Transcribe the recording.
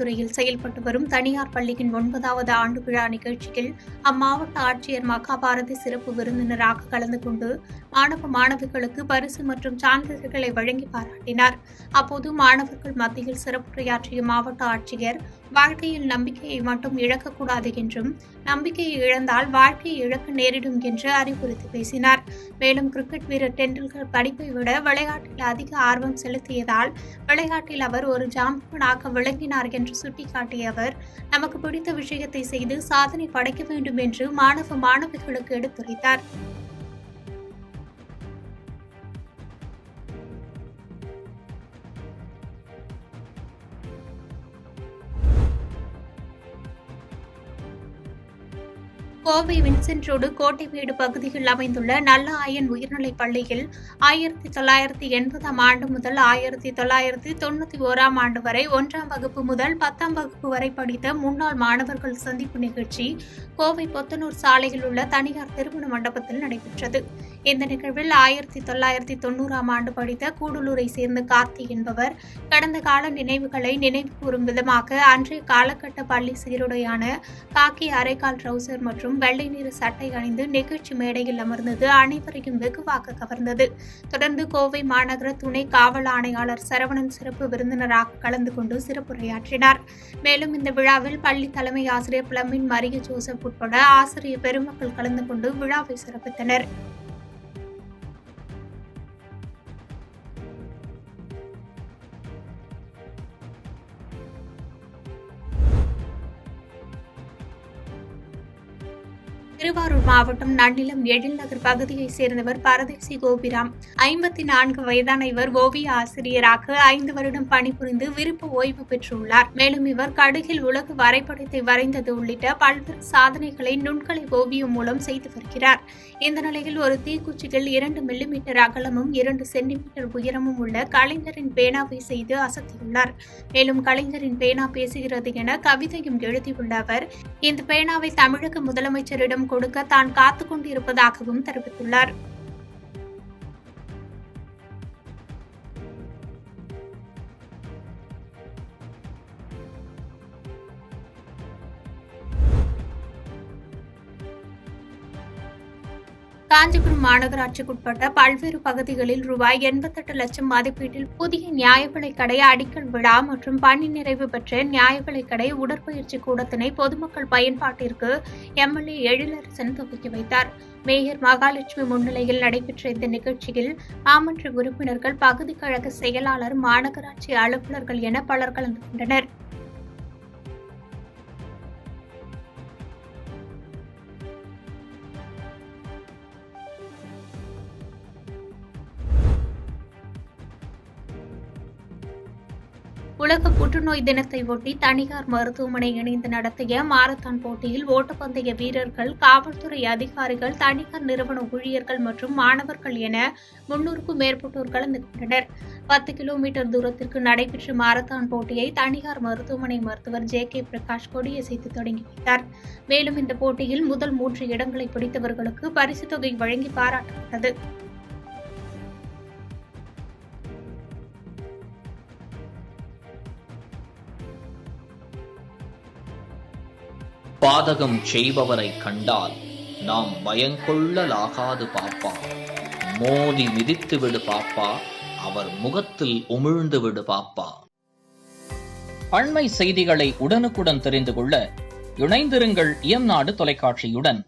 காவல்துறையில் செயல்பட்டு வரும் தனியார் பள்ளியின் 9வது ஆண்டு விழா நிகழ்ச்சியில் அம்மாவட்ட ஆட்சியர் மகாபாரதி சிறப்பு விருந்தினராக கலந்து கொண்டு மாணவிகளுக்கு பரிசு மற்றும் சான்றிதழ்களை வழங்கி பாராட்டினார். அப்போது மாணவர்கள் மத்தியில் சிறப்புரையாற்றிய மாவட்ட ஆட்சியர், வாழ்க்கையில் நம்பிக்கையை மட்டும் இழக்கக்கூடாது என்றும், நம்பிக்கையை இழந்தால் வாழ்க்கையை இழக்க நேரிடும் என்று அறிவுறுத்தி பேசினார். மேலும் கிரிக்கெட் வீரர் டெண்டுல்கர் படிப்பை விட விளையாட்டில் அதிக ஆர்வம் செலுத்தியதால் விளையாட்டில் அவர் ஒரு சாம்பியனாக விளங்கினார் என்று சுட்டிக்காட்டிய அவர், நமக்கு பிடித்த விஷயத்தை செய்து சாதனை படைக்க வேண்டும் என்று மாணவிகளுக்கு எடுத்துரைத்தார். கோவை வின்சென்ட் ரோடு கோட்டைமேடு பகுதியில் அமைந்துள்ள நல்ல ஆயன் உயர்நிலைப் பள்ளியில் 1980 ஆண்டு முதல் 1991 ஆண்டு வரை 1ஆம் வகுப்பு முதல் 10ஆம் வகுப்பு வரை படித்த முன்னாள் மாணவர்கள் சந்திப்பு நிகழ்ச்சி கோவை பொத்தனூர் சாலையில் உள்ள தனியார் திருமண மண்டபத்தில் நடைபெற்றது. இந்த நிகழ்வில் 1990 ஆண்டு படித்த கூடலூரை சேர்ந்த கார்த்தி என்பவர் கடந்த கால நினைவுகளை நினைவு கூறும் விதமாக அன்றைய காலகட்ட பள்ளி சீருடையான காக்கி அரைக்கால் ட்ரவுசர் மற்றும் வெள்ளை நிற சட்டை அணிந்து நிகழ்ச்சி மேடையில் அமர்ந்தது அனைவரையும் வெகுவாக கவர்ந்தது. தொடர்ந்து கோவை மாநகர துணை காவல் ஆணையாளர் சரவணன் சிறப்பு விருந்தினராக கலந்து கொண்டு சிறப்புரையாற்றினார். மேலும் இந்த விழாவில் பள்ளி தலைமை ஆசிரியர் பிளம்பின் மரிய ஜோசப் உட்பட ஆசிரியர் பெருமக்கள் கலந்து கொண்டு விழாவை சிறப்பித்தனர். திருவாரூர் மாவட்டம் நன்னிலம் எழில்நகர் பகுதியைச் சேர்ந்தவர் பரதேசி கோபிராம். 54 வயதான இவர் ஓவிய ஆசிரியராக 5 வருடம் பணிபுரிந்து விருப்ப ஓய்வு பெற்றுள்ளார். மேலும் இவர் கடுகில் உலக வரைபடத்தை வரைந்தது உள்ளிட்ட பல்வேறு சாதனைகளை நுண்கலை ஓவியம் மூலம் செய்து வருகிறார். இந்த நிலையில் ஒரு தீக்குச்சியில் 2 மில்லிமீட்டர் அகலமும் 2 சென்டிமீட்டர் உயரமும் உள்ள கலைஞரின் பேனாவை செய்து அசத்தியுள்ளார். மேலும் கலைஞரின் பேனா பேசுகிறது என கவிதையும் எழுதியுள்ள அவர், இந்த பேனாவை தமிழக முதலமைச்சரிடம் கொடுக்க தான் காத்துக் கொண்டிருப்பதாகவும் தெரிவித்துள்ளார். காஞ்சிபுரம் மாநகராட்சிக்குட்பட்ட பல்வேறு பகுதிகளில் ரூபாய் 88 லட்சம் மதிப்பீட்டில் புதிய நியாய விலைக் கடை அடிக்கல் விழா மற்றும் பணி நிறைவு பெற்ற நியாய விலைக் கடை உடற்பயிற்சி கூடத்தினை பொதுமக்கள் பயன்பாட்டிற்கு எம்எல்ஏ எழிலரசன் துவக்கி வைத்தார். மேயர் மகாலட்சுமி முன்னிலையில் நடைபெற்ற இந்த நிகழ்ச்சியில் மாமன்ற உறுப்பினர்கள், பகுதி கழக செயலாளர், மாநகராட்சி அலுவலர்கள் என பலர் கலந்து கொண்டனர். உலக புற்றுநோய் தினத்தை ஒட்டி தனியார் மருத்துவமனை இணைந்து நடத்திய மாரத்தான் போட்டியில் ஓட்டப்பந்தய வீரர்கள், காவல்துறை அதிகாரிகள், தனியார் நிறுவன ஊழியர்கள் மற்றும் மாணவர்கள் என 300க்கும் மேற்பட்டோர் கலந்து கொண்டனர். 10 கிலோமீட்டர் தூரத்திற்கு நடைபெற்ற மாரத்தான் போட்டியை தனியார் மருத்துவமனை மருத்துவர் ஜே.கே. பிரகாஷ் கொடியசைத்து தொடங்கி வைத்தார். மேலும் இந்த போட்டியில் முதல் 3 இடங்களை பிடித்தவர்களுக்கு பரிசுத் தொகை வழங்கி பாராட்டப்பட்டது. பாதகம் செய்பவரை கண்டால் நாம் பயங்கொள்ளலாகாது பாப்பா, மோதி மிதித்து விடு பாப்பா, அவர் முகத்தில் உமிழ்ந்து விடு பாப்பா. அண்மை செய்திகளை உடனுக்குடன் தெரிந்து கொள்ள இணைந்திருங்கள் இயம்நாடு தொலைக்காட்சியுடன்.